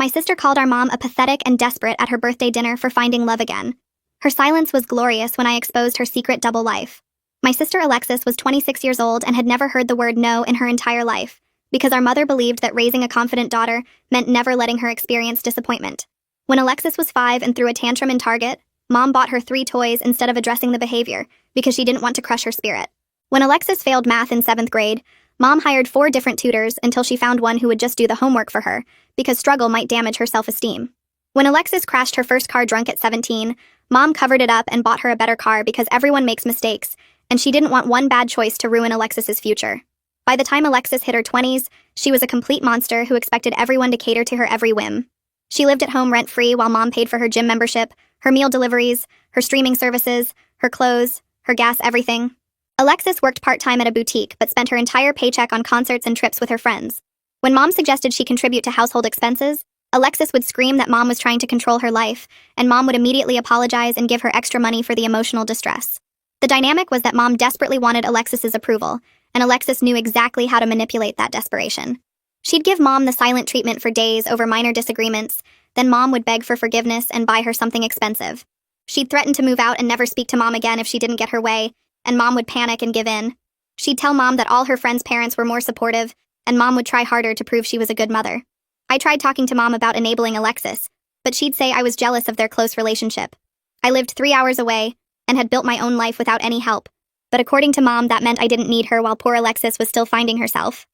My sister called our mom a pathetic and desperate at her birthday dinner for finding love again. Her silence was glorious when I exposed her secret double life. My sister Alexis was 26 years old and had never heard the word no in her entire life, because our mother believed that raising a confident daughter meant never letting her experience disappointment. When Alexis was 5 and threw a tantrum in Target, Mom bought her 3 toys instead of addressing the behavior, because she didn't want to crush her spirit. When Alexis failed math in 7th grade, Mom hired 4 different tutors until she found one who would just do the homework for her, because struggle might damage her self-esteem. When Alexis crashed her first car drunk at 17, Mom covered it up and bought her a better car because everyone makes mistakes, and she didn't want one bad choice to ruin Alexis's future. By the time Alexis hit her 20s, she was a complete monster who expected everyone to cater to her every whim. She lived at home rent-free while Mom paid for her gym membership, her meal deliveries, her streaming services, her clothes, her gas, everything. Alexis worked part-time at a boutique but spent her entire paycheck on concerts and trips with her friends. When Mom suggested she contribute to household expenses, Alexis would scream that Mom was trying to control her life, and Mom would immediately apologize and give her extra money for the emotional distress. The dynamic was that Mom desperately wanted Alexis's approval, and Alexis knew exactly how to manipulate that desperation. She'd give Mom the silent treatment for days over minor disagreements, then Mom would beg for forgiveness and buy her something expensive. She'd threaten to move out and never speak to Mom again if she didn't get her way, and Mom would panic and give in. She'd tell Mom that all her friends' parents were more supportive, and Mom would try harder to prove she was a good mother. I tried talking to Mom about enabling Alexis, but she'd say I was jealous of their close relationship. I lived 3 hours away and had built my own life without any help, but according to Mom, that meant I didn't need her while poor Alexis was still finding herself.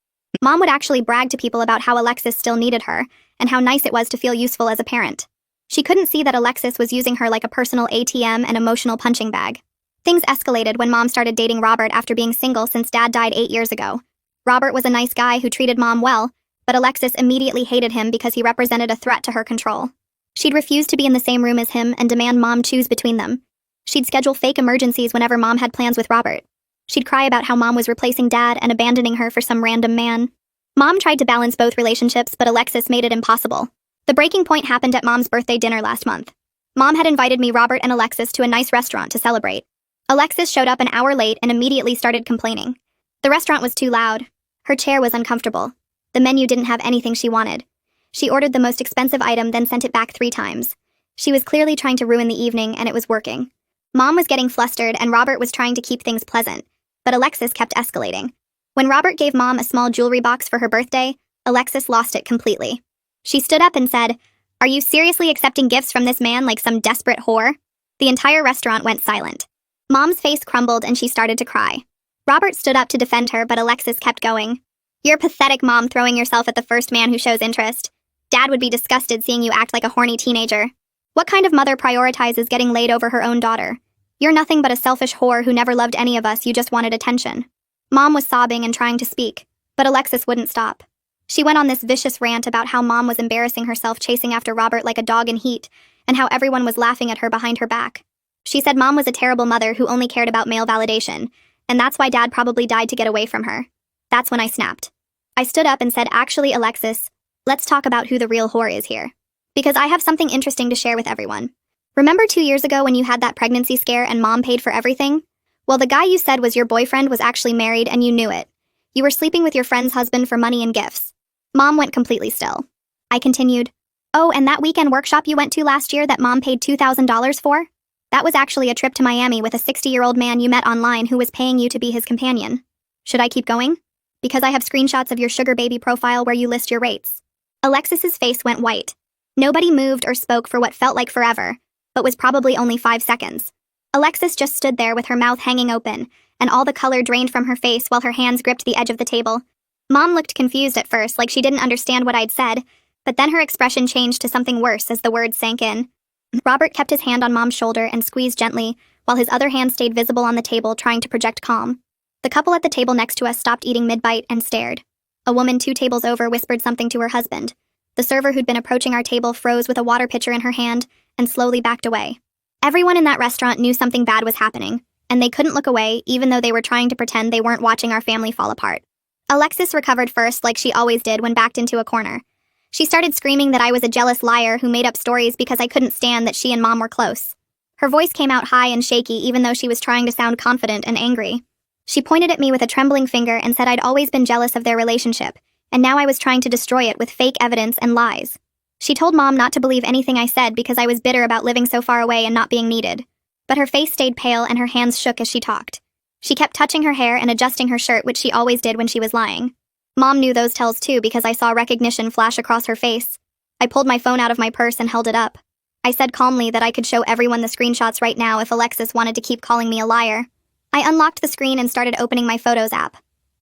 Mom would actually brag to people about how Alexis still needed her and how nice it was to feel useful as a parent. She couldn't see that Alexis was using her like a personal ATM and emotional punching bag. Things escalated when Mom started dating Robert after being single since Dad died 8 years ago. Robert was a nice guy who treated Mom well, but Alexis immediately hated him because he represented a threat to her control. She'd refuse to be in the same room as him and demand Mom choose between them. She'd schedule fake emergencies whenever Mom had plans with Robert. She'd cry about how Mom was replacing Dad and abandoning her for some random man. Mom tried to balance both relationships, but Alexis made it impossible. The breaking point happened at Mom's birthday dinner last month. Mom had invited me, Robert, and Alexis to a nice restaurant to celebrate. Alexis showed up an hour late and immediately started complaining. The restaurant was too loud. Her chair was uncomfortable. The menu didn't have anything she wanted. She ordered the most expensive item, then sent it back 3 times. She was clearly trying to ruin the evening, and it was working. Mom was getting flustered, and Robert was trying to keep things pleasant, but Alexis kept escalating. When Robert gave Mom a small jewelry box for her birthday, Alexis lost it completely. She stood up and said, "Are you seriously accepting gifts from this man like some desperate whore?" The entire restaurant went silent. Mom's face crumbled and she started to cry. Robert stood up to defend her, but Alexis kept going. "You're pathetic, Mom, throwing yourself at the first man who shows interest. Dad would be disgusted seeing you act like a horny teenager. What kind of mother prioritizes getting laid over her own daughter? You're nothing but a selfish whore who never loved any of us, you just wanted attention." Mom was sobbing and trying to speak, but Alexis wouldn't stop. She went on this vicious rant about how Mom was embarrassing herself chasing after Robert like a dog in heat, and how everyone was laughing at her behind her back. She said Mom was a terrible mother who only cared about male validation, and that's why Dad probably died to get away from her. That's when I snapped. I stood up and said, "Actually, Alexis, let's talk about who the real whore is here. Because I have something interesting to share with everyone. Remember 2 years ago when you had that pregnancy scare and Mom paid for everything? Well, the guy you said was your boyfriend was actually married and you knew it. You were sleeping with your friend's husband for money and gifts." Mom went completely still. I continued, "Oh, and that weekend workshop you went to last year that Mom paid $2,000 for? That was actually a trip to Miami with a 60-year-old man you met online who was paying you to be his companion. Should I keep going? Because I have screenshots of your sugar baby profile where you list your rates." Alexis's face went white. Nobody moved or spoke for what felt like forever, but was probably only 5 seconds. Alexis just stood there with her mouth hanging open, and all the color drained from her face while her hands gripped the edge of the table. Mom looked confused at first, like she didn't understand what I'd said, but then her expression changed to something worse as the words sank in. Robert kept his hand on Mom's shoulder and squeezed gently, while his other hand stayed visible on the table, trying to project calm. The couple at the table next to us stopped eating mid-bite and stared. A woman 2 tables over whispered something to her husband. The server who'd been approaching our table froze with a water pitcher in her hand and slowly backed away. Everyone in that restaurant knew something bad was happening, and they couldn't look away even though they were trying to pretend they weren't watching our family fall apart. Alexis recovered first, like she always did when backed into a corner. She started screaming that I was a jealous liar who made up stories because I couldn't stand that she and Mom were close. Her voice came out high and shaky even though she was trying to sound confident and angry. She pointed at me with a trembling finger and said I'd always been jealous of their relationship, and now I was trying to destroy it with fake evidence and lies. She told Mom not to believe anything I said because I was bitter about living so far away and not being needed. But her face stayed pale and her hands shook as she talked. She kept touching her hair and adjusting her shirt, which she always did when she was lying. Mom knew those tells too because I saw recognition flash across her face. I pulled my phone out of my purse and held it up. I said calmly that I could show everyone the screenshots right now if Alexis wanted to keep calling me a liar. I unlocked the screen and started opening my Photos app.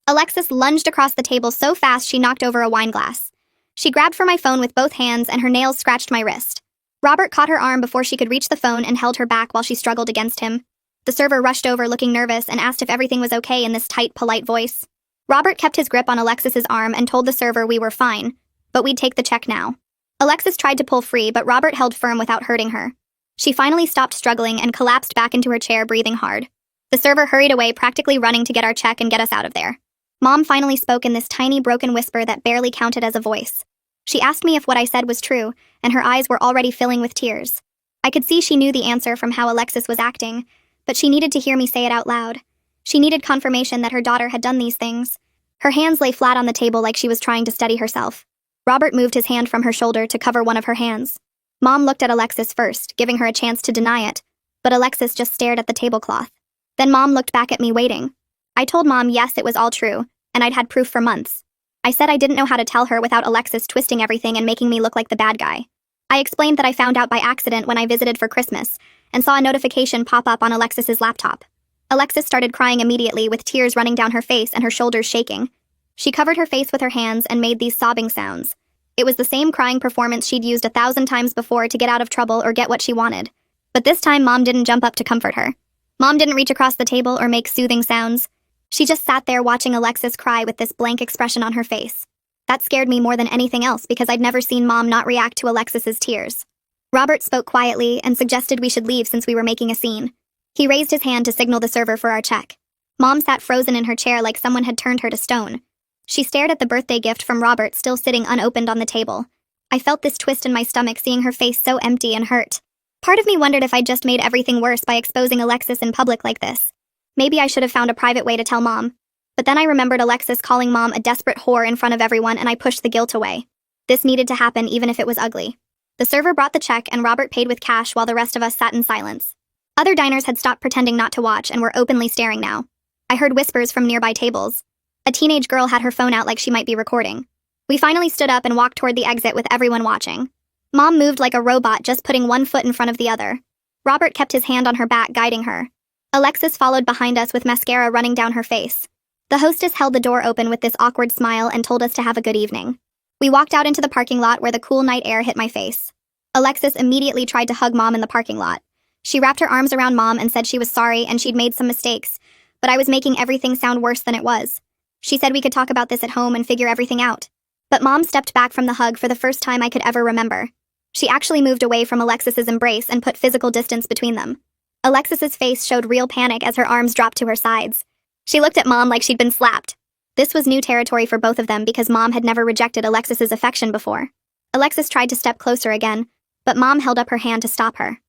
Alexis lunged across the table so fast she knocked over a wine glass. She grabbed for my phone with both hands and her nails scratched my wrist. Robert caught her arm before she could reach the phone and held her back while she struggled against him. The server rushed over looking nervous and asked if everything was okay in this tight, polite voice. Robert kept his grip on Alexis's arm and told the server we were fine, but we'd take the check now. Alexis tried to pull free, but Robert held firm without hurting her. She finally stopped struggling and collapsed back into her chair, breathing hard. The server hurried away, practically running to get our check and get us out of there. Mom finally spoke in this tiny, broken whisper that barely counted as a voice. She asked me if what I said was true, and her eyes were already filling with tears. I could see she knew the answer from how Alexis was acting, but she needed to hear me say it out loud. She needed confirmation that her daughter had done these things. Her hands lay flat on the table like she was trying to steady herself. Robert moved his hand from her shoulder to cover one of her hands. Mom looked at Alexis first, giving her a chance to deny it, but Alexis just stared at the tablecloth. Then Mom looked back at me, waiting. I told Mom yes, it was all true, and I'd had proof for months. I said I didn't know how to tell her without Alexis twisting everything and making me look like the bad guy. I explained that I found out by accident when I visited for Christmas, and saw a notification pop up on Alexis's laptop. Alexis started crying immediately, with tears running down her face and her shoulders shaking. She covered her face with her hands and made these sobbing sounds. It was the same crying performance she'd used 1,000 times before to get out of trouble or get what she wanted. But this time, Mom didn't jump up to comfort her. Mom didn't reach across the table or make soothing sounds. She just sat there watching Alexis cry with this blank expression on her face. That scared me more than anything else because I'd never seen Mom not react to Alexis's tears. Robert spoke quietly and suggested we should leave since we were making a scene. He raised his hand to signal the server for our check. Mom sat frozen in her chair like someone had turned her to stone. She stared at the birthday gift from Robert still sitting unopened on the table. I felt this twist in my stomach seeing her face so empty and hurt. Part of me wondered if I'd just made everything worse by exposing Alexis in public like this. Maybe I should have found a private way to tell Mom. But then I remembered Alexis calling Mom a desperate whore in front of everyone, and I pushed the guilt away. This needed to happen even if it was ugly. The server brought the check and Robert paid with cash while the rest of us sat in silence. Other diners had stopped pretending not to watch and were openly staring now. I heard whispers from nearby tables. A teenage girl had her phone out like she might be recording. We finally stood up and walked toward the exit with everyone watching. Mom moved like a robot, just putting one foot in front of the other. Robert kept his hand on her back, guiding her. Alexis followed behind us with mascara running down her face. The hostess held the door open with this awkward smile and told us to have a good evening. We walked out into the parking lot where the cool night air hit my face. Alexis immediately tried to hug Mom in the parking lot. She wrapped her arms around Mom and said she was sorry and she'd made some mistakes, but I was making everything sound worse than it was. She said we could talk about this at home and figure everything out. But Mom stepped back from the hug for the first time I could ever remember. She actually moved away from Alexis's embrace and put physical distance between them. Alexis's face showed real panic as her arms dropped to her sides. She looked at Mom like she'd been slapped. This was new territory for both of them because Mom had never rejected Alexis's affection before. Alexis tried to step closer again, but Mom held up her hand to stop her.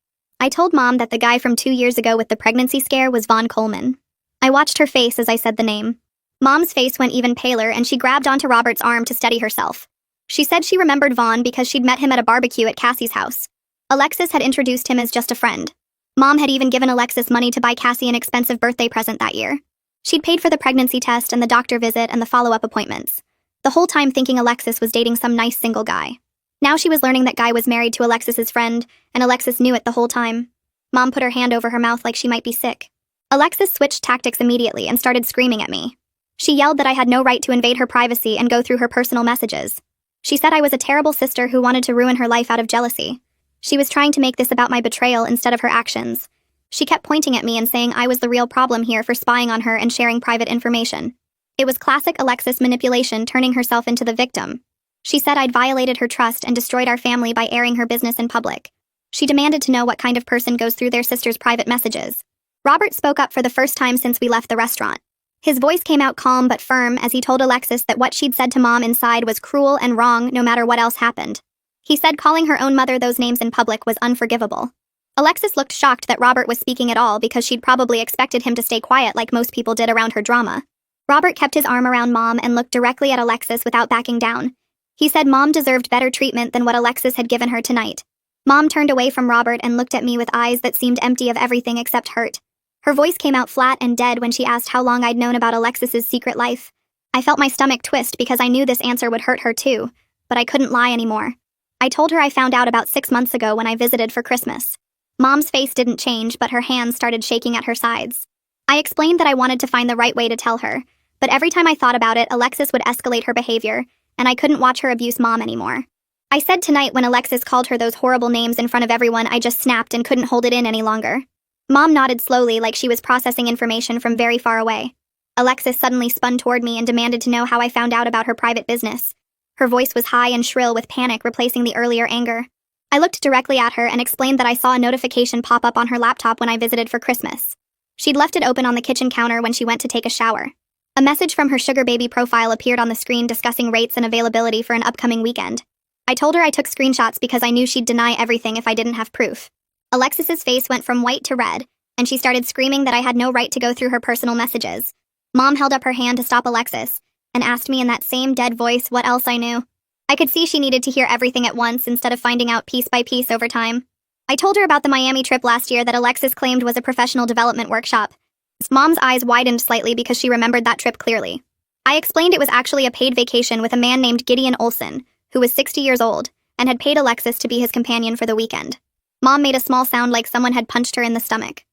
I told Mom that the guy from 2 years ago with the pregnancy scare was Vaughn Coleman. I watched her face as I said the name. Mom's face went even paler and she grabbed onto Robert's arm to steady herself. She said she remembered Vaughn because she'd met him at a barbecue at Cassie's house. Alexis had introduced him as just a friend. Mom had even given Alexis money to buy Cassie an expensive birthday present that year. She'd paid for the pregnancy test and the doctor visit and the follow-up appointments. The whole time thinking Alexis was dating some nice single guy. Now she was learning that guy was married to Alexis's friend, and Alexis knew it the whole time. Mom put her hand over her mouth like she might be sick. Alexis switched tactics immediately and started screaming at me. She yelled that I had no right to invade her privacy and go through her personal messages. She said I was a terrible sister who wanted to ruin her life out of jealousy. She was trying to make this about my betrayal instead of her actions. She kept pointing at me and saying I was the real problem here for spying on her and sharing private information. It was classic Alexis manipulation, turning herself into the victim. She said I'd violated her trust and destroyed our family by airing her business in public. She demanded to know what kind of person goes through their sister's private messages. Robert spoke up for the first time since we left the restaurant. His voice came out calm but firm as he told Alexis that what she'd said to Mom inside was cruel and wrong no matter what else happened. He said calling her own mother those names in public was unforgivable. Alexis looked shocked that Robert was speaking at all because she'd probably expected him to stay quiet like most people did around her drama. Robert kept his arm around Mom and looked directly at Alexis without backing down. He said Mom deserved better treatment than what Alexis had given her tonight. Mom turned away from Robert and looked at me with eyes that seemed empty of everything except hurt. Her voice came out flat and dead when she asked how long I'd known about Alexis's secret life. I felt my stomach twist because I knew this answer would hurt her too, but I couldn't lie anymore. I told her I found out about 6 months ago when I visited for Christmas. Mom's face didn't change, but her hands started shaking at her sides. I explained that I wanted to find the right way to tell her, but every time I thought about it, Alexis would escalate her behavior, and I couldn't watch her abuse Mom anymore. I said tonight when Alexis called her those horrible names in front of everyone, I just snapped and couldn't hold it in any longer. Mom nodded slowly like she was processing information from very far away. Alexis suddenly spun toward me and demanded to know how I found out about her private business. Her voice was high and shrill with panic replacing the earlier anger. I looked directly at her and explained that I saw a notification pop up on her laptop when I visited for Christmas. She'd left it open on the kitchen counter when she went to take a shower. A message from her sugar baby profile appeared on the screen discussing rates and availability for an upcoming weekend. I told her I took screenshots because I knew she'd deny everything if I didn't have proof. Alexis's face went from white to red, and she started screaming that I had no right to go through her personal messages. Mom held up her hand to stop Alexis, and asked me in that same dead voice what else I knew. I could see she needed to hear everything at once instead of finding out piece by piece over time. I told her about the Miami trip last year that Alexis claimed was a professional development workshop. Mom's eyes widened slightly because she remembered that trip clearly. I explained it was actually a paid vacation with a man named Gideon Olson, who was 60 years old, and had paid Alexis to be his companion for the weekend. Mom made a small sound like someone had punched her in the stomach.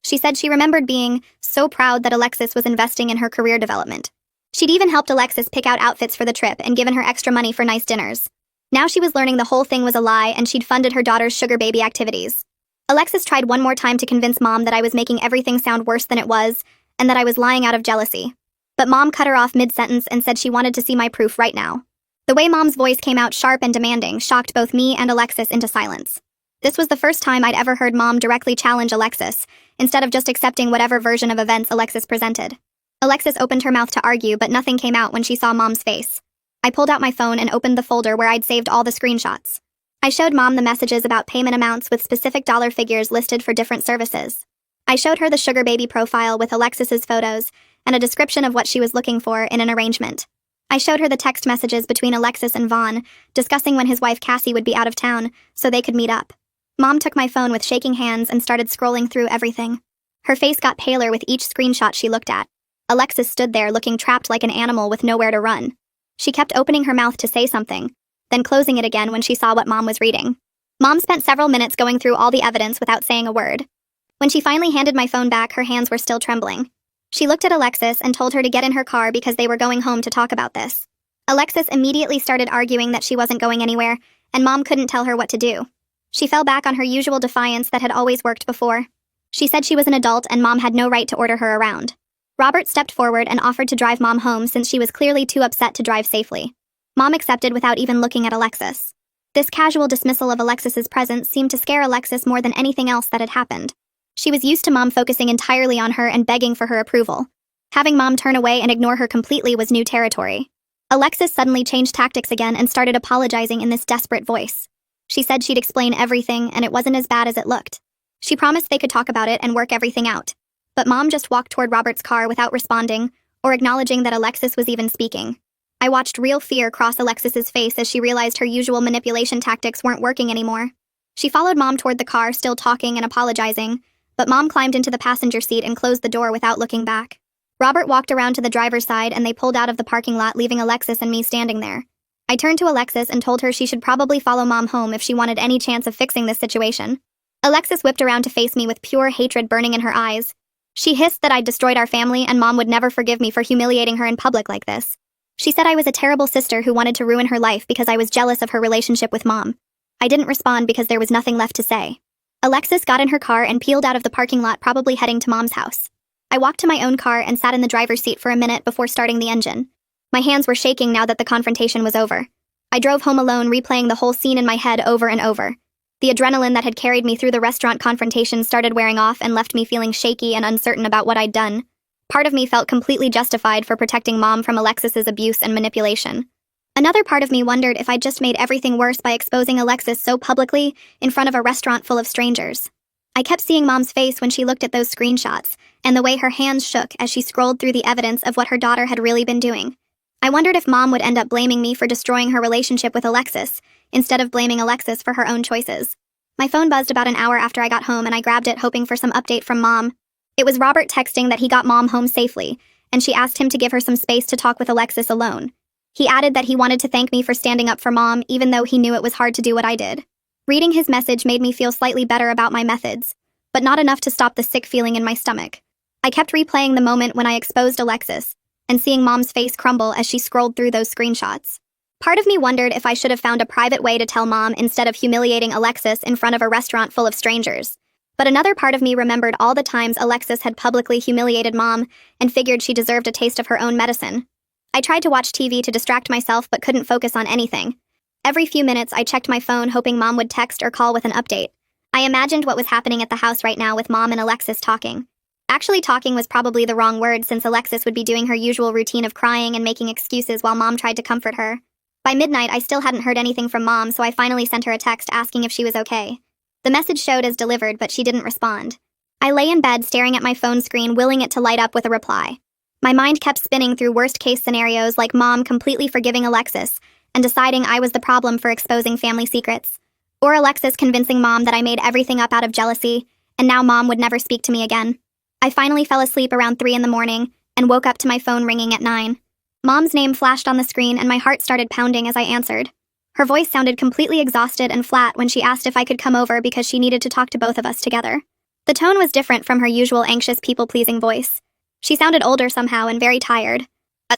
She said she remembered being so proud that Alexis was investing in her career development. She'd even helped Alexis pick out outfits for the trip and given her extra money for nice dinners. Now she was learning the whole thing was a lie and she'd funded her daughter's sugar baby activities. Alexis tried one more time to convince Mom that I was making everything sound worse than it was and that I was lying out of jealousy. But Mom cut her off mid-sentence and said she wanted to see my proof right now. The way Mom's voice came out sharp and demanding shocked both me and Alexis into silence. This was the first time I'd ever heard Mom directly challenge Alexis, instead of just accepting whatever version of events Alexis presented. Alexis opened her mouth to argue, but nothing came out when she saw Mom's face. I pulled out my phone and opened the folder where I'd saved all the screenshots. I showed Mom the messages about payment amounts with specific dollar figures listed for different services. I showed her the sugar baby profile with Alexis's photos and a description of what she was looking for in an arrangement. I showed her the text messages between Alexis and Vaughn, discussing when his wife Cassie would be out of town, so they could meet up. Mom took my phone with shaking hands and started scrolling through everything. Her face got paler with each screenshot she looked at. Alexis stood there looking trapped like an animal with nowhere to run. She kept opening her mouth to say something, then closing it again when she saw what Mom was reading. Mom spent several minutes going through all the evidence without saying a word. When she finally handed my phone back, her hands were still trembling. She looked at Alexis and told her to get in her car because they were going home to talk about this. Alexis immediately started arguing that she wasn't going anywhere, and Mom couldn't tell her what to do. She fell back on her usual defiance that had always worked before. She said she was an adult and Mom had no right to order her around. Robert stepped forward and offered to drive Mom home since she was clearly too upset to drive safely. Mom accepted without even looking at Alexis. This casual dismissal of Alexis's presence seemed to scare Alexis more than anything else that had happened. She was used to Mom focusing entirely on her and begging for her approval. Having Mom turn away and ignore her completely was new territory. Alexis suddenly changed tactics again and started apologizing in this desperate voice. She said she'd explain everything and it wasn't as bad as it looked. She promised they could talk about it and work everything out. But Mom just walked toward Robert's car without responding or acknowledging that Alexis was even speaking. I watched real fear cross Alexis's face as she realized her usual manipulation tactics weren't working anymore. She followed Mom toward the car, still talking and apologizing, but Mom climbed into the passenger seat and closed the door without looking back. Robert walked around to the driver's side and they pulled out of the parking lot, leaving Alexis and me standing there. I turned to Alexis and told her she should probably follow Mom home if she wanted any chance of fixing this situation. Alexis whipped around to face me with pure hatred burning in her eyes. She hissed that I'd destroyed our family and Mom would never forgive me for humiliating her in public like this. She said I was a terrible sister who wanted to ruin her life because I was jealous of her relationship with Mom. I didn't respond because there was nothing left to say. Alexis got in her car and peeled out of the parking lot, probably heading to Mom's house. I walked to my own car and sat in the driver's seat for a minute before starting the engine. My hands were shaking now that the confrontation was over. I drove home alone, replaying the whole scene in my head over and over. The adrenaline that had carried me through the restaurant confrontation started wearing off and left me feeling shaky and uncertain about what I'd done. Part of me felt completely justified for protecting Mom from Alexis's abuse and manipulation. Another part of me wondered if I'd just made everything worse by exposing Alexis so publicly in front of a restaurant full of strangers. I kept seeing Mom's face when she looked at those screenshots, and the way her hands shook as she scrolled through the evidence of what her daughter had really been doing. I wondered if Mom would end up blaming me for destroying her relationship with Alexis, instead of blaming Alexis for her own choices. My phone buzzed about an hour after I got home and I grabbed it hoping for some update from Mom. It was Robert texting that he got Mom home safely, and she asked him to give her some space to talk with Alexis alone. He added that he wanted to thank me for standing up for Mom even though he knew it was hard to do what I did. Reading his message made me feel slightly better about my methods, but not enough to stop the sick feeling in my stomach. I kept replaying the moment when I exposed Alexis, and seeing Mom's face crumble as she scrolled through those screenshots. Part of me wondered if I should have found a private way to tell Mom instead of humiliating Alexis in front of a restaurant full of strangers. But another part of me remembered all the times Alexis had publicly humiliated Mom and figured she deserved a taste of her own medicine. I tried to watch TV to distract myself but couldn't focus on anything. Every few minutes I checked my phone hoping Mom would text or call with an update. I imagined what was happening at the house right now with Mom and Alexis talking. Actually, talking was probably the wrong word since Alexis would be doing her usual routine of crying and making excuses while Mom tried to comfort her. By midnight, I still hadn't heard anything from Mom, so I finally sent her a text asking if she was okay. The message showed as delivered, but she didn't respond. I lay in bed staring at my phone screen, willing it to light up with a reply. My mind kept spinning through worst-case scenarios like Mom completely forgiving Alexis and deciding I was the problem for exposing family secrets, or Alexis convincing Mom that I made everything up out of jealousy, and now Mom would never speak to me again. I finally fell asleep around 3 in the morning and woke up to my phone ringing at 9. Mom's name flashed on the screen and my heart started pounding as I answered. Her voice sounded completely exhausted and flat when she asked if I could come over because she needed to talk to both of us together. The tone was different from her usual anxious, people-pleasing voice. She sounded older somehow and very tired.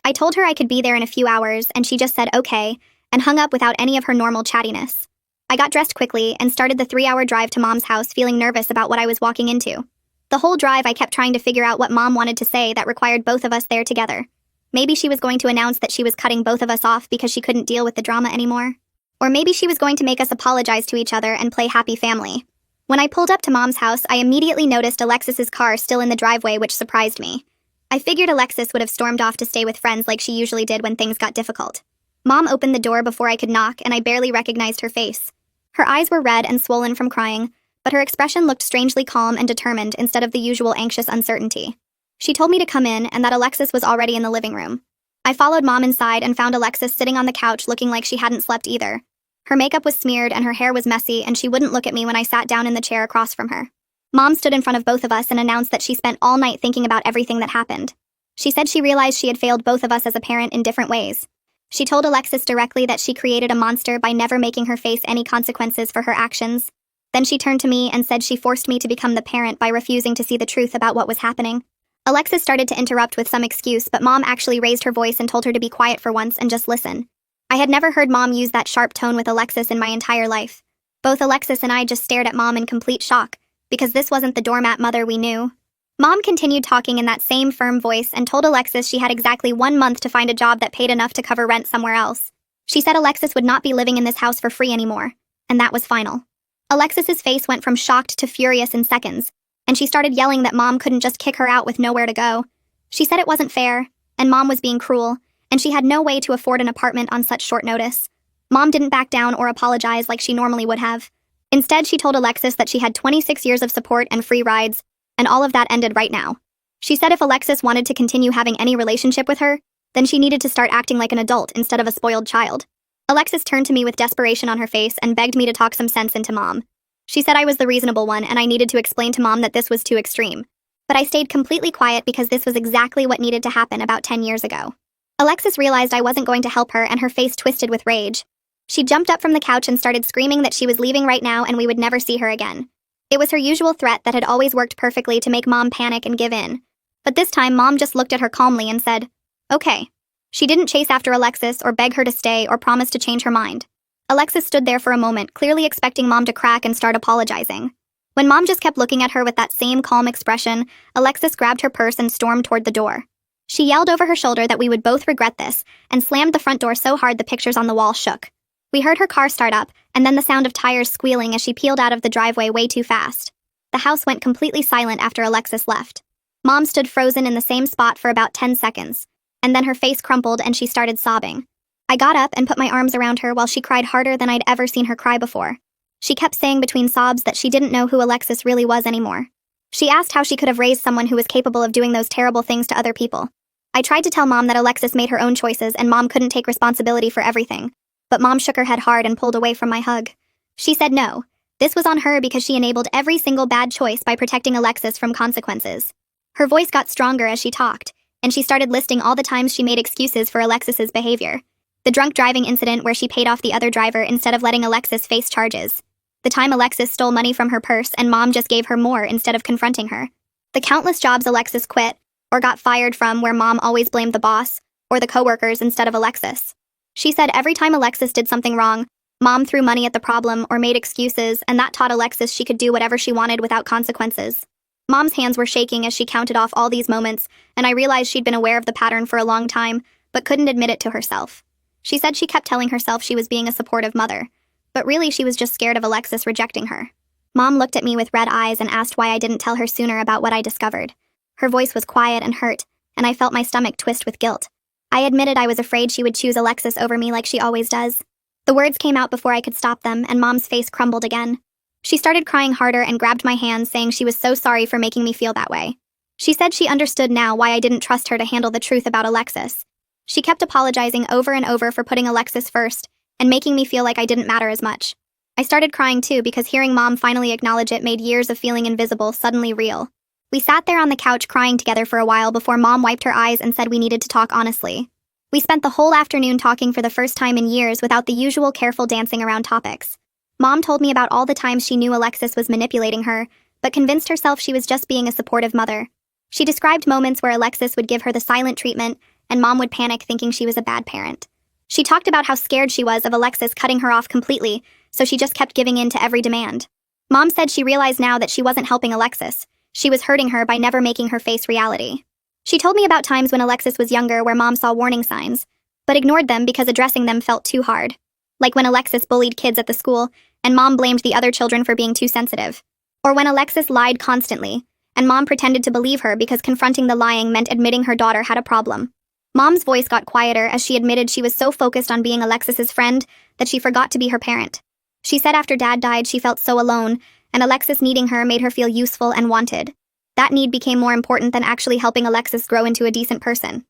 I told her I could be there in a few hours, and she just said okay, and hung up without any of her normal chattiness. I got dressed quickly and started the 3-hour drive to Mom's house feeling nervous about what I was walking into. The whole drive I kept trying to figure out what Mom wanted to say that required both of us there together. Maybe she was going to announce that she was cutting both of us off because she couldn't deal with the drama anymore. Or maybe she was going to make us apologize to each other and play happy family. When I pulled up to Mom's house, I immediately noticed Alexis's car still in the driveway, which surprised me. I figured Alexis would have stormed off to stay with friends like she usually did when things got difficult. Mom opened the door before I could knock, and I barely recognized her face. Her eyes were red and swollen from crying, but her expression looked strangely calm and determined instead of the usual anxious uncertainty. She told me to come in and that Alexis was already in the living room. I followed Mom inside and found Alexis sitting on the couch looking like she hadn't slept either. Her makeup was smeared and her hair was messy, and she wouldn't look at me when I sat down in the chair across from her. Mom stood in front of both of us and announced that she spent all night thinking about everything that happened. She said she realized she had failed both of us as a parent in different ways. She told Alexis directly that she created a monster by never making her face any consequences for her actions. Then she turned to me and said she forced me to become the parent by refusing to see the truth about what was happening. Alexis started to interrupt with some excuse, but Mom actually raised her voice and told her to be quiet for once and just listen. I had never heard Mom use that sharp tone with Alexis in my entire life. Both Alexis and I just stared at Mom in complete shock, because this wasn't the doormat mother we knew. Mom continued talking in that same firm voice and told Alexis she had exactly 1 month to find a job that paid enough to cover rent somewhere else. She said Alexis would not be living in this house for free anymore, and that was final. Alexis's face went from shocked to furious in seconds, and she started yelling that Mom couldn't just kick her out with nowhere to go. She said it wasn't fair, and Mom was being cruel, and she had no way to afford an apartment on such short notice. Mom didn't back down or apologize like she normally would have. Instead, she told Alexis that she had 26 years of support and free rides, and all of that ended right now. She said if Alexis wanted to continue having any relationship with her, then she needed to start acting like an adult instead of a spoiled child. Alexis turned to me with desperation on her face and begged me to talk some sense into Mom. She said I was the reasonable one and I needed to explain to Mom that this was too extreme. But I stayed completely quiet because this was exactly what needed to happen about 10 years ago. Alexis realized I wasn't going to help her and her face twisted with rage. She jumped up from the couch and started screaming that she was leaving right now and we would never see her again. It was her usual threat that had always worked perfectly to make Mom panic and give in. But this time, Mom just looked at her calmly and said, "Okay." She didn't chase after Alexis or beg her to stay or promise to change her mind. Alexis stood there for a moment, clearly expecting Mom to crack and start apologizing. When Mom just kept looking at her with that same calm expression, Alexis grabbed her purse and stormed toward the door. She yelled over her shoulder that we would both regret this and slammed the front door so hard the pictures on the wall shook. We heard her car start up, and then the sound of tires squealing as she peeled out of the driveway way too fast. The house went completely silent after Alexis left. Mom stood frozen in the same spot for about 10 seconds, and then her face crumpled and she started sobbing. I got up and put my arms around her while she cried harder than I'd ever seen her cry before. She kept saying between sobs that she didn't know who Alexis really was anymore. She asked how she could have raised someone who was capable of doing those terrible things to other people. I tried to tell Mom that Alexis made her own choices and Mom couldn't take responsibility for everything, but Mom shook her head hard and pulled away from my hug. She said no. This was on her because she enabled every single bad choice by protecting Alexis from consequences. Her voice got stronger as she talked, and she started listing all the times she made excuses for Alexis's behavior. The drunk driving incident where she paid off the other driver instead of letting Alexis face charges. The time Alexis stole money from her purse and Mom just gave her more instead of confronting her. The countless jobs Alexis quit or got fired from where Mom always blamed the boss or the coworkers instead of Alexis. She said every time Alexis did something wrong, Mom threw money at the problem or made excuses, and that taught Alexis she could do whatever she wanted without consequences. Mom's hands were shaking as she counted off all these moments, and I realized she'd been aware of the pattern for a long time, but couldn't admit it to herself. She said she kept telling herself she was being a supportive mother, but really she was just scared of Alexis rejecting her. Mom looked at me with red eyes and asked why I didn't tell her sooner about what I discovered. Her voice was quiet and hurt, and I felt my stomach twist with guilt. I admitted I was afraid she would choose Alexis over me like she always does. The words came out before I could stop them, and Mom's face crumbled again. She started crying harder and grabbed my hand, saying she was so sorry for making me feel that way. She said she understood now why I didn't trust her to handle the truth about Alexis. She kept apologizing over and over for putting Alexis first and making me feel like I didn't matter as much. I started crying too because hearing Mom finally acknowledge it made years of feeling invisible suddenly real. We sat there on the couch crying together for a while before Mom wiped her eyes and said we needed to talk honestly. We spent the whole afternoon talking for the first time in years without the usual careful dancing around topics. Mom told me about all the times she knew Alexis was manipulating her, but convinced herself she was just being a supportive mother. She described moments where Alexis would give her the silent treatment, and Mom would panic thinking she was a bad parent. She talked about how scared she was of Alexis cutting her off completely, so she just kept giving in to every demand. Mom said she realized now that she wasn't helping Alexis. She was hurting her by never making her face reality. She told me about times when Alexis was younger where Mom saw warning signs, but ignored them because addressing them felt too hard. Like when Alexis bullied kids at the school, and Mom blamed the other children for being too sensitive. Or when Alexis lied constantly, and Mom pretended to believe her because confronting the lying meant admitting her daughter had a problem. Mom's voice got quieter as she admitted she was so focused on being Alexis's friend that she forgot to be her parent. She said after Dad died she felt so alone, and Alexis needing her made her feel useful and wanted. That need became more important than actually helping Alexis grow into a decent person.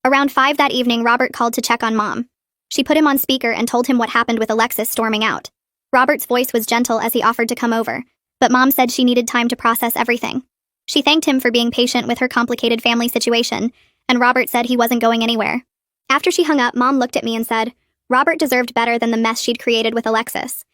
Around 5 that evening, Robert called to check on Mom. She put him on speaker and told him what happened with Alexis storming out. Robert's voice was gentle as he offered to come over, but Mom said she needed time to process everything. She thanked him for being patient with her complicated family situation, and Robert said he wasn't going anywhere. After she hung up, Mom looked at me and said, Robert deserved better than the mess she'd created with Alexis.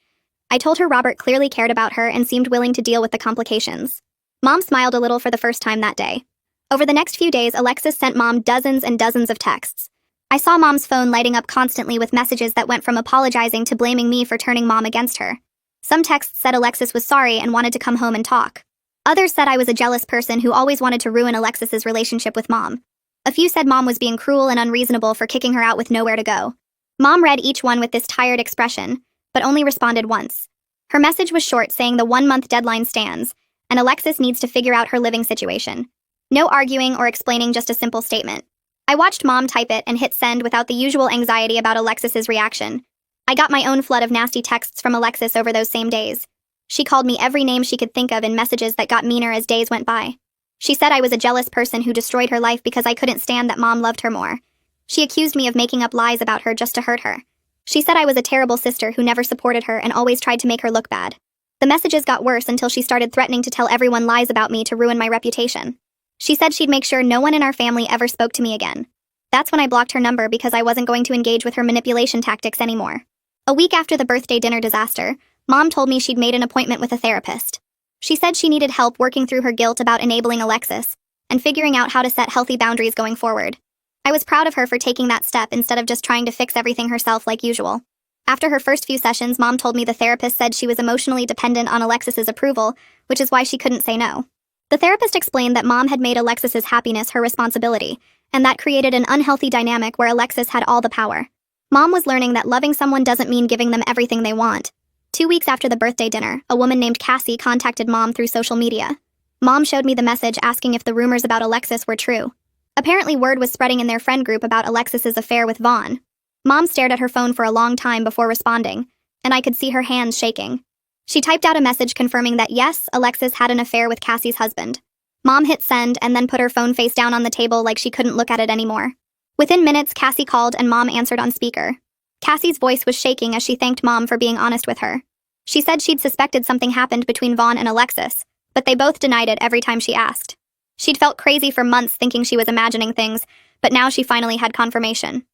I told her Robert clearly cared about her and seemed willing to deal with the complications. Mom smiled a little for the first time that day. Over the next few days, Alexis sent Mom dozens and dozens of texts. I saw Mom's phone lighting up constantly with messages that went from apologizing to blaming me for turning Mom against her. Some texts said Alexis was sorry and wanted to come home and talk. Others said I was a jealous person who always wanted to ruin Alexis's relationship with Mom. A few said Mom was being cruel and unreasonable for kicking her out with nowhere to go. Mom read each one with this tired expression, but only responded once. Her message was short, saying the 1-month deadline stands, and Alexis needs to figure out her living situation. No arguing or explaining, just a simple statement. I watched Mom type it and hit send without the usual anxiety about Alexis's reaction. I got my own flood of nasty texts from Alexis over those same days. She called me every name she could think of in messages that got meaner as days went by. She said I was a jealous person who destroyed her life because I couldn't stand that Mom loved her more. She accused me of making up lies about her just to hurt her. She said I was a terrible sister who never supported her and always tried to make her look bad. The messages got worse until she started threatening to tell everyone lies about me to ruin my reputation. She said she'd make sure no one in our family ever spoke to me again. That's when I blocked her number because I wasn't going to engage with her manipulation tactics anymore. A week after the birthday dinner disaster, Mom told me she'd made an appointment with a therapist. She said she needed help working through her guilt about enabling Alexis and figuring out how to set healthy boundaries going forward. I was proud of her for taking that step instead of just trying to fix everything herself like usual. After her first few sessions, Mom told me the therapist said she was emotionally dependent on Alexis's approval, which is why she couldn't say no. The therapist explained that Mom had made Alexis's happiness her responsibility, and that created an unhealthy dynamic where Alexis had all the power. Mom was learning that loving someone doesn't mean giving them everything they want. 2 weeks after the birthday dinner, a woman named Cassie contacted Mom through social media. Mom showed me the message asking if the rumors about Alexis were true. Apparently word was spreading in their friend group about Alexis's affair with Vaughn. Mom stared at her phone for a long time before responding, and I could see her hands shaking. She typed out a message confirming that yes, Alexis had an affair with Cassie's husband. Mom hit send and then put her phone face down on the table like she couldn't look at it anymore. Within minutes, Cassie called and Mom answered on speaker. Cassie's voice was shaking as she thanked Mom for being honest with her. She said she'd suspected something happened between Vaughn and Alexis, but they both denied it every time she asked. She'd felt crazy for months thinking she was imagining things, but now she finally had confirmation.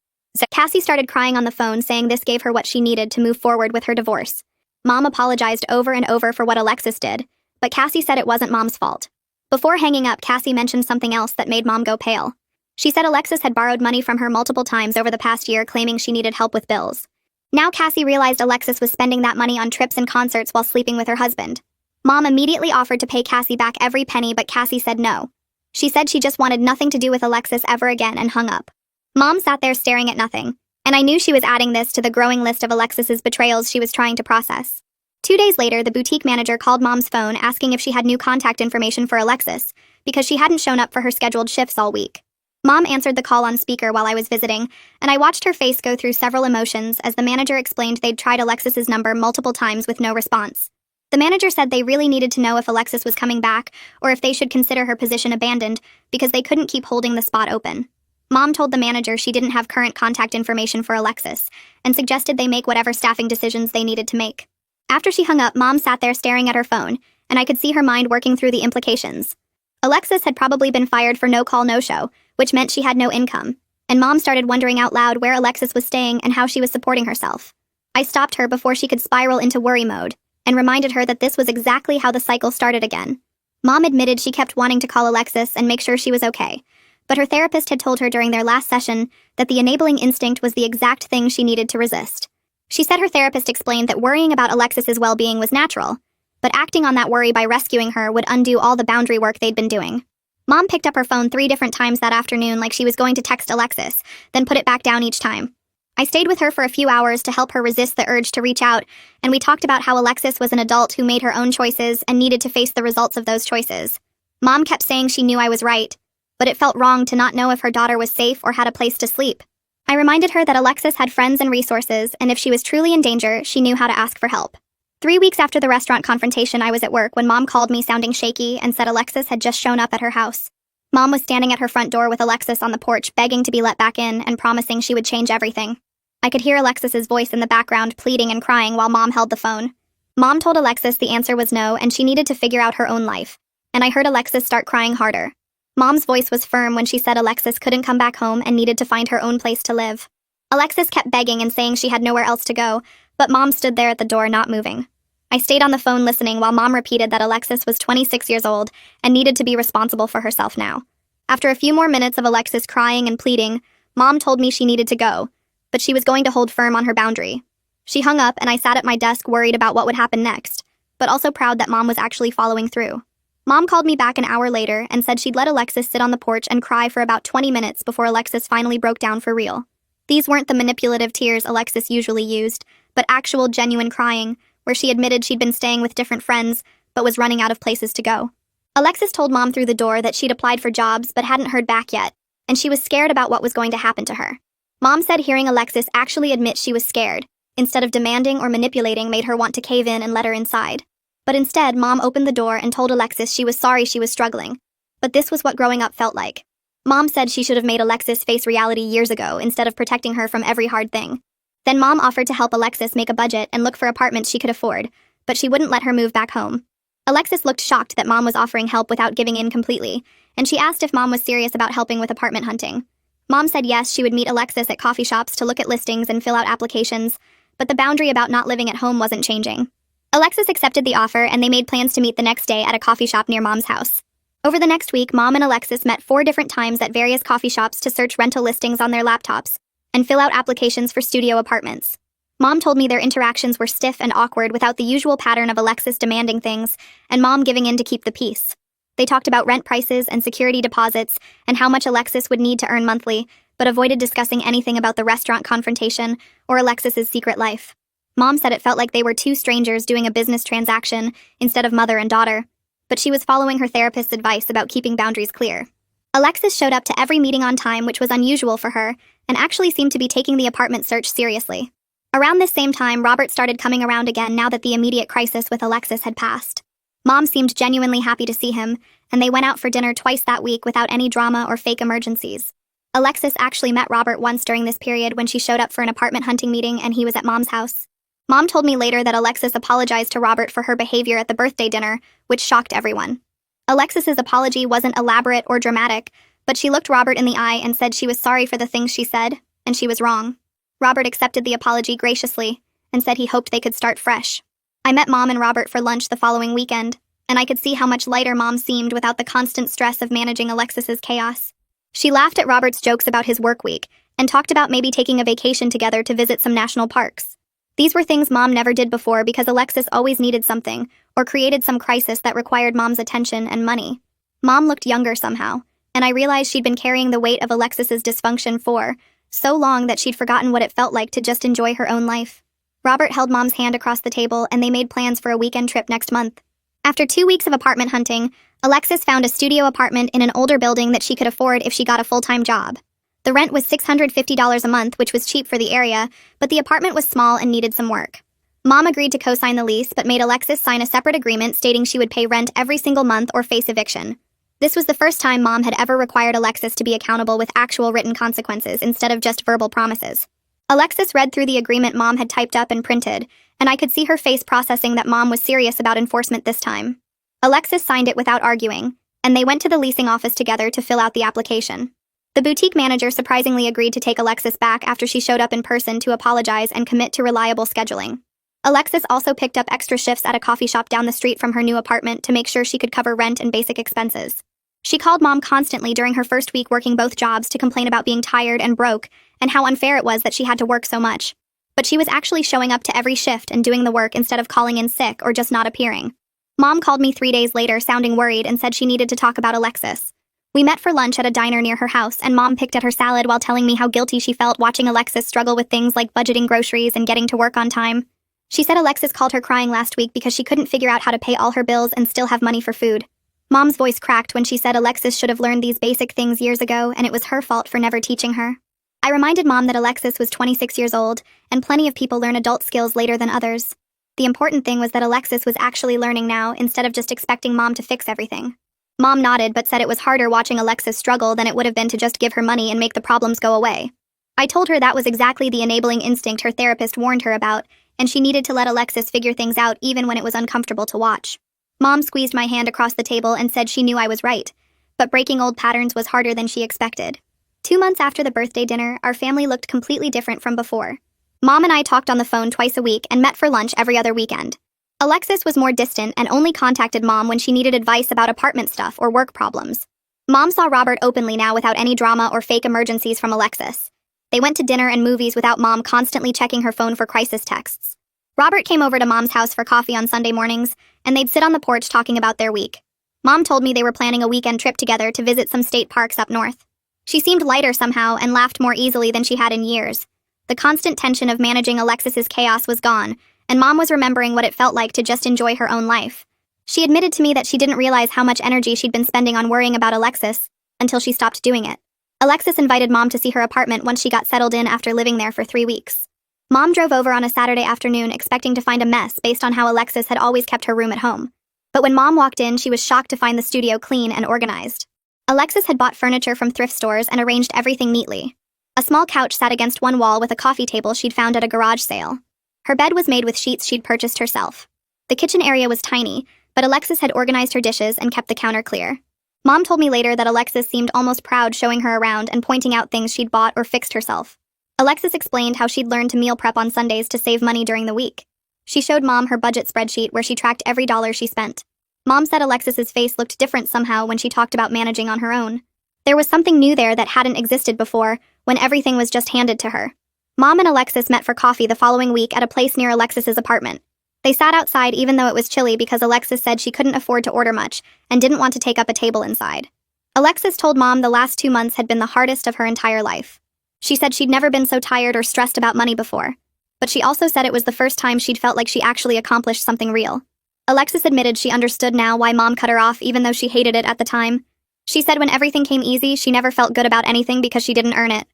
Cassie started crying on the phone, saying this gave her what she needed to move forward with her divorce. Mom apologized over and over for what Alexis did, but Cassie said it wasn't Mom's fault. Before hanging up, Cassie mentioned something else that made Mom go pale. She said Alexis had borrowed money from her multiple times over the past year, claiming she needed help with bills. Now Cassie realized Alexis was spending that money on trips and concerts while sleeping with her husband. Mom immediately offered to pay Cassie back every penny, but Cassie said no. She said she just wanted nothing to do with Alexis ever again and hung up. Mom sat there staring at nothing, and I knew she was adding this to the growing list of Alexis's betrayals she was trying to process. 2 days later, the boutique manager called Mom's phone asking if she had new contact information for Alexis, because she hadn't shown up for her scheduled shifts all week. Mom answered the call on speaker while I was visiting, and I watched her face go through several emotions as the manager explained they'd tried Alexis's number multiple times with no response. The manager said they really needed to know if Alexis was coming back or if they should consider her position abandoned because they couldn't keep holding the spot open. Mom told the manager she didn't have current contact information for Alexis and suggested they make whatever staffing decisions they needed to make. After she hung up, Mom sat there staring at her phone, and I could see her mind working through the implications. Alexis had probably been fired for no call, no show, which meant she had no income, and Mom started wondering out loud where Alexis was staying and how she was supporting herself. I stopped her before she could spiral into worry mode, and reminded her that this was exactly how the cycle started again. Mom admitted she kept wanting to call Alexis and make sure she was okay, but her therapist had told her during their last session that the enabling instinct was the exact thing she needed to resist. She said her therapist explained that worrying about Alexis's well-being was natural, but acting on that worry by rescuing her would undo all the boundary work they'd been doing. Mom picked up her phone 3 different times that afternoon like she was going to text Alexis, then put it back down each time. I stayed with her for a few hours to help her resist the urge to reach out, and we talked about how Alexis was an adult who made her own choices and needed to face the results of those choices. Mom kept saying she knew I was right, but it felt wrong to not know if her daughter was safe or had a place to sleep. I reminded her that Alexis had friends and resources, and if she was truly in danger, she knew how to ask for help. 3 weeks after the restaurant confrontation, I was at work when Mom called me sounding shaky and said Alexis had just shown up at her house. Mom was standing at her front door with Alexis on the porch, begging to be let back in and promising she would change everything. I could hear Alexis's voice in the background, pleading and crying while Mom held the phone. Mom told Alexis the answer was no and she needed to figure out her own life, and I heard Alexis start crying harder. Mom's voice was firm when she said Alexis couldn't come back home and needed to find her own place to live. Alexis kept begging and saying she had nowhere else to go, but Mom stood there at the door not moving. I stayed on the phone listening while Mom repeated that Alexis was 26 years old and needed to be responsible for herself now. After a few more minutes of Alexis crying and pleading, Mom told me she needed to go, but she was going to hold firm on her boundary. She hung up and I sat at my desk worried about what would happen next, but also proud that Mom was actually following through. Mom called me back an hour later and said she'd let Alexis sit on the porch and cry for about 20 minutes before Alexis finally broke down for real. These weren't the manipulative tears Alexis usually used, but actual genuine crying, where she admitted she'd been staying with different friends, but was running out of places to go. Alexis told Mom through the door that she'd applied for jobs but hadn't heard back yet, and she was scared about what was going to happen to her. Mom said hearing Alexis actually admit she was scared, instead of demanding or manipulating, made her want to cave in and let her inside. But instead, Mom opened the door and told Alexis she was sorry she was struggling. But this was what growing up felt like. Mom said she should have made Alexis face reality years ago instead of protecting her from every hard thing. Then Mom offered to help Alexis make a budget and look for apartments she could afford, but she wouldn't let her move back home. Alexis looked shocked that Mom was offering help without giving in completely, and she asked if Mom was serious about helping with apartment hunting. Mom said yes, she would meet Alexis at coffee shops to look at listings and fill out applications, but the boundary about not living at home wasn't changing. Alexis accepted the offer and they made plans to meet the next day at a coffee shop near Mom's house. Over the next week, Mom and Alexis met 4 different times at various coffee shops to search rental listings on their laptops and fill out applications for studio apartments. Mom told me their interactions were stiff and awkward without the usual pattern of Alexis demanding things and Mom giving in to keep the peace. They talked about rent prices and security deposits and how much Alexis would need to earn monthly, but avoided discussing anything about the restaurant confrontation or Alexis's secret life. Mom said it felt like they were 2 strangers doing a business transaction instead of mother and daughter, but she was following her therapist's advice about keeping boundaries clear. Alexis showed up to every meeting on time, which was unusual for her, and actually seemed to be taking the apartment search seriously. Around this same time, Robert started coming around again now that the immediate crisis with Alexis had passed. Mom seemed genuinely happy to see him, and they went out for dinner twice that week without any drama or fake emergencies. Alexis actually met Robert once during this period when she showed up for an apartment hunting meeting and he was at Mom's house. Mom told me later that Alexis apologized to Robert for her behavior at the birthday dinner, which shocked everyone. Alexis's apology wasn't elaborate or dramatic, but she looked Robert in the eye and said she was sorry for the things she said, and she was wrong. Robert accepted the apology graciously and said he hoped they could start fresh. I met Mom and Robert for lunch the following weekend, and I could see how much lighter Mom seemed without the constant stress of managing Alexis's chaos. She laughed at Robert's jokes about his work week and talked about maybe taking a vacation together to visit some national parks. These were things Mom never did before because Alexis always needed something or created some crisis that required Mom's attention and money. Mom looked younger somehow, and I realized she'd been carrying the weight of Alexis's dysfunction for so long that she'd forgotten what it felt like to just enjoy her own life. Robert held Mom's hand across the table and they made plans for a weekend trip next month. After 2 weeks of apartment hunting, Alexis found a studio apartment in an older building that she could afford if she got a full-time job. The rent was $650 a month, which was cheap for the area, but the apartment was small and needed some work. Mom agreed to co-sign the lease, but made Alexis sign a separate agreement stating she would pay rent every single month or face eviction. This was the first time Mom had ever required Alexis to be accountable with actual written consequences instead of just verbal promises. Alexis read through the agreement Mom had typed up and printed, and I could see her face processing that Mom was serious about enforcement this time. Alexis signed it without arguing, and they went to the leasing office together to fill out the application. The boutique manager surprisingly agreed to take Alexis back after she showed up in person to apologize and commit to reliable scheduling. Alexis also picked up extra shifts at a coffee shop down the street from her new apartment to make sure she could cover rent and basic expenses. She called Mom constantly during her first week working both jobs to complain about being tired and broke and how unfair it was that she had to work so much. But she was actually showing up to every shift and doing the work instead of calling in sick or just not appearing. Mom called me 3 days later sounding worried and said she needed to talk about Alexis. We met for lunch at a diner near her house, and Mom picked at her salad while telling me how guilty she felt watching Alexis struggle with things like budgeting groceries and getting to work on time. She said Alexis called her crying last week because she couldn't figure out how to pay all her bills and still have money for food. Mom's voice cracked when she said Alexis should have learned these basic things years ago, and it was her fault for never teaching her. I reminded Mom that Alexis was 26 years old, and plenty of people learn adult skills later than others. The important thing was that Alexis was actually learning now instead of just expecting Mom to fix everything. Mom nodded but said it was harder watching Alexis struggle than it would have been to just give her money and make the problems go away. I told her that was exactly the enabling instinct her therapist warned her about, and she needed to let Alexis figure things out even when it was uncomfortable to watch. Mom squeezed my hand across the table and said she knew I was right, but breaking old patterns was harder than she expected. 2 months after the birthday dinner, our family looked completely different from before. Mom and I talked on the phone twice a week and met for lunch every other weekend. Alexis was more distant and only contacted Mom when she needed advice about apartment stuff or work problems. Mom saw Robert openly now without any drama or fake emergencies from Alexis. They went to dinner and movies without Mom constantly checking her phone for crisis texts. Robert came over to Mom's house for coffee on Sunday mornings, and they'd sit on the porch talking about their week. Mom told me they were planning a weekend trip together to visit some state parks up north. She seemed lighter somehow and laughed more easily than she had in years. The constant tension of managing Alexis's chaos was gone, and Mom was remembering what it felt like to just enjoy her own life. She admitted to me that she didn't realize how much energy she'd been spending on worrying about Alexis until she stopped doing it. Alexis invited Mom to see her apartment once she got settled in after living there for 3 weeks. Mom drove over on a Saturday afternoon expecting to find a mess based on how Alexis had always kept her room at home. But when Mom walked in, she was shocked to find the studio clean and organized. Alexis had bought furniture from thrift stores and arranged everything neatly. A small couch sat against one wall with a coffee table she'd found at a garage sale. Her bed was made with sheets she'd purchased herself. The kitchen area was tiny, but Alexis had organized her dishes and kept the counter clear. Mom told me later that Alexis seemed almost proud showing her around and pointing out things she'd bought or fixed herself. Alexis explained how she'd learned to meal prep on Sundays to save money during the week. She showed Mom her budget spreadsheet where she tracked every dollar she spent. Mom said Alexis's face looked different somehow when she talked about managing on her own. There was something new there that hadn't existed before, when everything was just handed to her. Mom and Alexis met for coffee the following week at a place near Alexis's apartment. They sat outside even though it was chilly because Alexis said she couldn't afford to order much and didn't want to take up a table inside. Alexis told Mom the last 2 months had been the hardest of her entire life. She said she'd never been so tired or stressed about money before, but she also said it was the first time she'd felt like she actually accomplished something real. Alexis admitted she understood now why Mom cut her off even though she hated it at the time. She said when everything came easy, she never felt good about anything because she didn't earn it.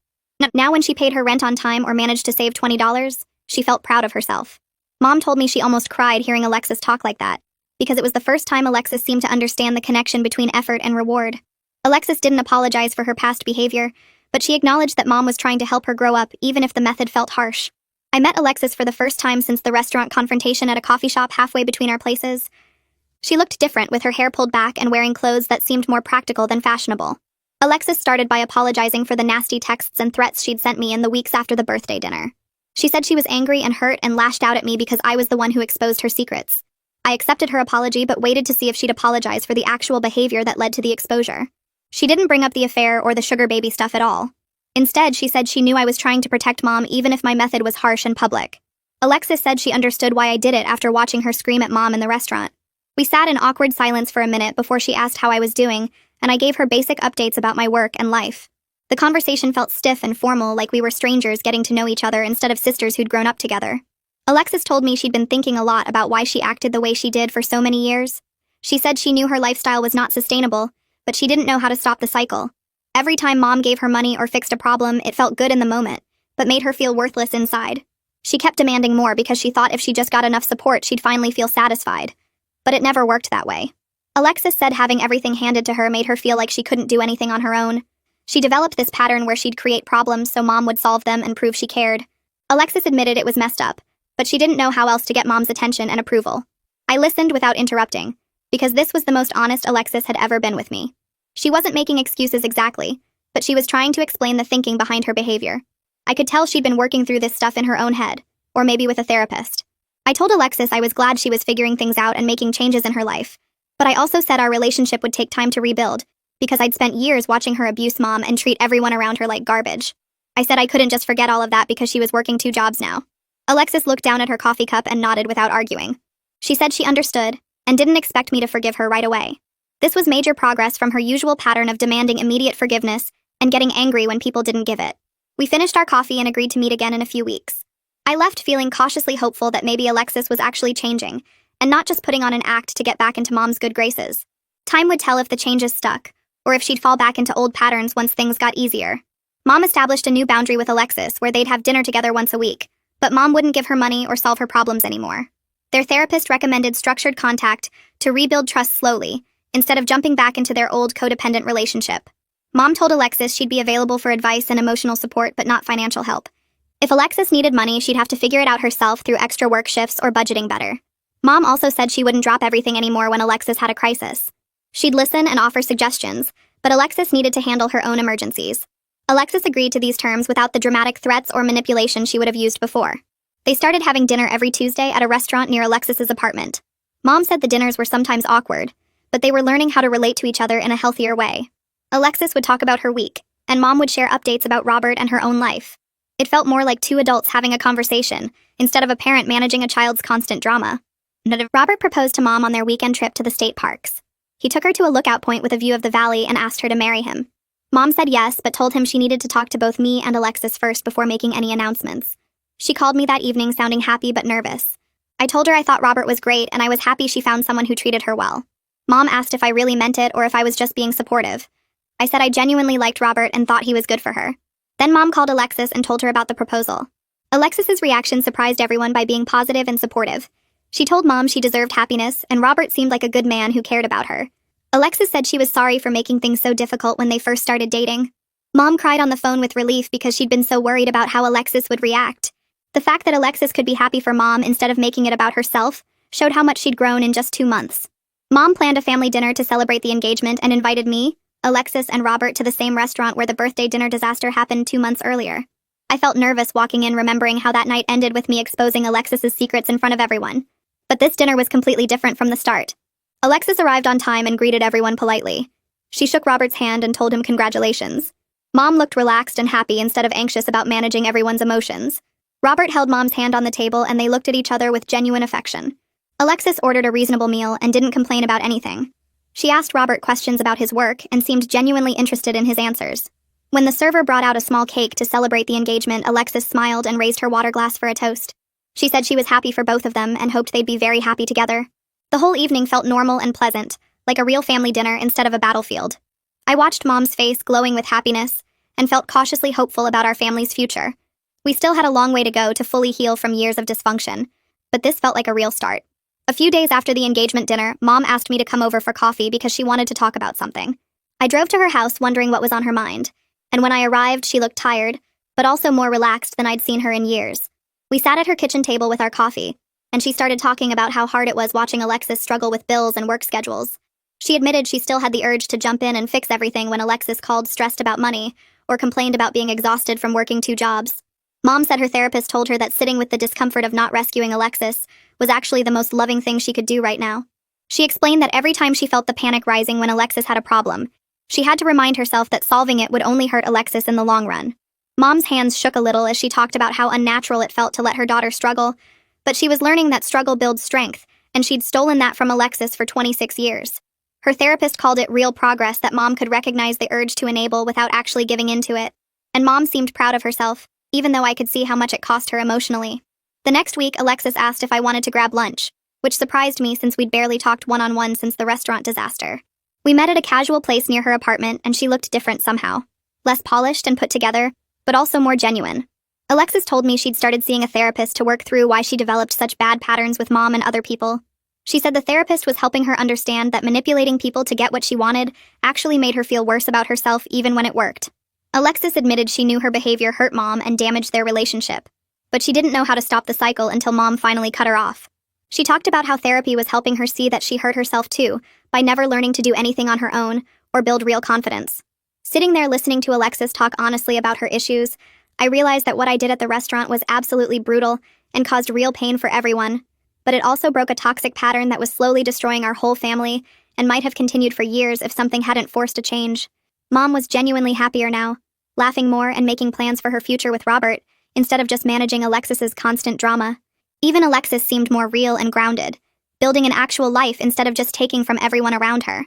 Now when she paid her rent on time or managed to save $20, she felt proud of herself. Mom told me she almost cried hearing Alexis talk like that. because it was the first time Alexis seemed to understand the connection between effort and reward. Alexis didn't apologize for her past behavior, but she acknowledged that Mom was trying to help her grow up even if the method felt harsh. I met Alexis for the first time since the restaurant confrontation at a coffee shop halfway between our places. She looked different, with her hair pulled back and wearing clothes that seemed more practical than fashionable. Alexis started by apologizing for the nasty texts and threats she'd sent me in the weeks after the birthday dinner. She said she was angry and hurt and lashed out at me because I was the one who exposed her secrets. I accepted her apology but waited to see if she'd apologize for the actual behavior that led to the exposure. She didn't bring up the affair or the sugar baby stuff at all. Instead, she said she knew I was trying to protect Mom even if my method was harsh and public. Alexis said she understood why I did it after watching her scream at Mom in the restaurant. We sat in awkward silence for a minute before she asked how I was doing, and I gave her basic updates about my work and life. The conversation felt stiff and formal, like we were strangers getting to know each other instead of sisters who'd grown up together. Alexis told me she'd been thinking a lot about why she acted the way she did for so many years. She said she knew her lifestyle was not sustainable, but she didn't know how to stop the cycle. Every time Mom gave her money or fixed a problem, it felt good in the moment, but made her feel worthless inside. She kept demanding more because she thought if she just got enough support, she'd finally feel satisfied. But it never worked that way. Alexis said having everything handed to her made her feel like she couldn't do anything on her own. She developed this pattern where she'd create problems so Mom would solve them and prove she cared. Alexis admitted it was messed up, but she didn't know how else to get Mom's attention and approval. I listened without interrupting, because this was the most honest Alexis had ever been with me. She wasn't making excuses exactly, but she was trying to explain the thinking behind her behavior. I could tell she'd been working through this stuff in her own head, or maybe with a therapist. I told Alexis I was glad she was figuring things out and making changes in her life, but I also said our relationship would take time to rebuild, because I'd spent years watching her abuse Mom and treat everyone around her like garbage. I said I couldn't just forget all of that because she was working 2 jobs now. Alexis looked down at her coffee cup and nodded without arguing. She said she understood, and didn't expect me to forgive her right away. This was major progress from her usual pattern of demanding immediate forgiveness and getting angry when people didn't give it. We finished our coffee and agreed to meet again in a few weeks. I left feeling cautiously hopeful that maybe Alexis was actually changing, and not just putting on an act to get back into Mom's good graces. Time would tell if the changes stuck, or if she'd fall back into old patterns once things got easier. Mom established a new boundary with Alexis where they'd have dinner together once a week, but Mom wouldn't give her money or solve her problems anymore. Their therapist recommended structured contact to rebuild trust slowly, instead of jumping back into their old codependent relationship. Mom told Alexis she'd be available for advice and emotional support but not financial help. If Alexis needed money, she'd have to figure it out herself through extra work shifts or budgeting better. Mom also said she wouldn't drop everything anymore when Alexis had a crisis. She'd listen and offer suggestions, but Alexis needed to handle her own emergencies. Alexis agreed to these terms without the dramatic threats or manipulation she would have used before. They started having dinner every Tuesday at a restaurant near Alexis's apartment. Mom said the dinners were sometimes awkward, but they were learning how to relate to each other in a healthier way. Alexis would talk about her week, and Mom would share updates about Robert and her own life. It felt more like 2 adults having a conversation, instead of a parent managing a child's constant drama. Robert proposed to Mom on their weekend trip to the state parks. He took her to a lookout point with a view of the valley and asked her to marry him. Mom said yes, but told him she needed to talk to both me and Alexis first before making any announcements. She called me that evening sounding happy but nervous. I told her I thought Robert was great and I was happy she found someone who treated her well. Mom asked if I really meant it or if I was just being supportive. I said I genuinely liked Robert and thought he was good for her. Then Mom called Alexis and told her about the proposal. Alexis's reaction surprised everyone by being positive and supportive. She told Mom she deserved happiness, and Robert seemed like a good man who cared about her. Alexis said she was sorry for making things so difficult when they first started dating. Mom cried on the phone with relief because she'd been so worried about how Alexis would react. The fact that Alexis could be happy for Mom instead of making it about herself showed how much she'd grown in just 2 months. Mom planned a family dinner to celebrate the engagement and invited me, Alexis, and Robert to the same restaurant where the birthday dinner disaster happened 2 months earlier. I felt nervous walking in, remembering how that night ended with me exposing Alexis's secrets in front of everyone. But this dinner was completely different from the start. Alexis arrived on time and greeted everyone politely. She shook Robert's hand and told him congratulations. Mom looked relaxed and happy instead of anxious about managing everyone's emotions. Robert held Mom's hand on the table and they looked at each other with genuine affection. Alexis ordered a reasonable meal and didn't complain about anything. She asked Robert questions about his work and seemed genuinely interested in his answers. When the server brought out a small cake to celebrate the engagement, Alexis smiled and raised her water glass for a toast. She said she was happy for both of them and hoped they'd be very happy together. The whole evening felt normal and pleasant, like a real family dinner instead of a battlefield. I watched Mom's face glowing with happiness and felt cautiously hopeful about our family's future. We still had a long way to go to fully heal from years of dysfunction, but this felt like a real start. A few days after the engagement dinner, Mom asked me to come over for coffee because she wanted to talk about something. I drove to her house wondering what was on her mind, and when I arrived, she looked tired, but also more relaxed than I'd seen her in years. We sat at her kitchen table with our coffee, and she started talking about how hard it was watching Alexis struggle with bills and work schedules. She admitted she still had the urge to jump in and fix everything when Alexis called stressed about money or complained about being exhausted from working 2 jobs. Mom said her therapist told her that sitting with the discomfort of not rescuing Alexis was actually the most loving thing she could do right now. She explained that every time she felt the panic rising when Alexis had a problem, she had to remind herself that solving it would only hurt Alexis in the long run. Mom's hands shook a little as she talked about how unnatural it felt to let her daughter struggle, but she was learning that struggle builds strength, and she'd stolen that from Alexis for 26 years. Her therapist called it real progress that Mom could recognize the urge to enable without actually giving into it, and Mom seemed proud of herself, even though I could see how much it cost her emotionally. The next week, Alexis asked if I wanted to grab lunch, which surprised me since we'd barely talked one-on-one since the restaurant disaster. We met at a casual place near her apartment, and she looked different somehow. Less polished and put together, but also more genuine. Alexis told me she'd started seeing a therapist to work through why she developed such bad patterns with Mom and other people. She said the therapist was helping her understand that manipulating people to get what she wanted actually made her feel worse about herself even when it worked. Alexis admitted she knew her behavior hurt Mom and damaged their relationship, but she didn't know how to stop the cycle until Mom finally cut her off. She talked about how therapy was helping her see that she hurt herself too, by never learning to do anything on her own or build real confidence. Sitting there listening to Alexis talk honestly about her issues, I realized that what I did at the restaurant was absolutely brutal and caused real pain for everyone, but it also broke a toxic pattern that was slowly destroying our whole family and might have continued for years if something hadn't forced a change. Mom was genuinely happier now, laughing more and making plans for her future with Robert, instead of just managing Alexis's constant drama. Even Alexis seemed more real and grounded, building an actual life instead of just taking from everyone around her.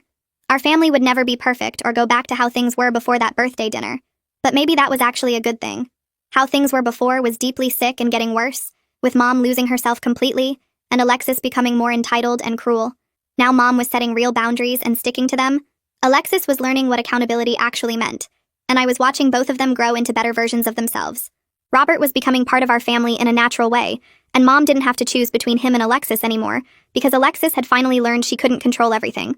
Our family would never be perfect or go back to how things were before that birthday dinner, but maybe that was actually a good thing. How things were before was deeply sick and getting worse, with Mom losing herself completely, and Alexis becoming more entitled and cruel. Now Mom was setting real boundaries and sticking to them. Alexis was learning what accountability actually meant, and I was watching both of them grow into better versions of themselves. Robert was becoming part of our family in a natural way, and Mom didn't have to choose between him and Alexis anymore, because Alexis had finally learned she couldn't control everything.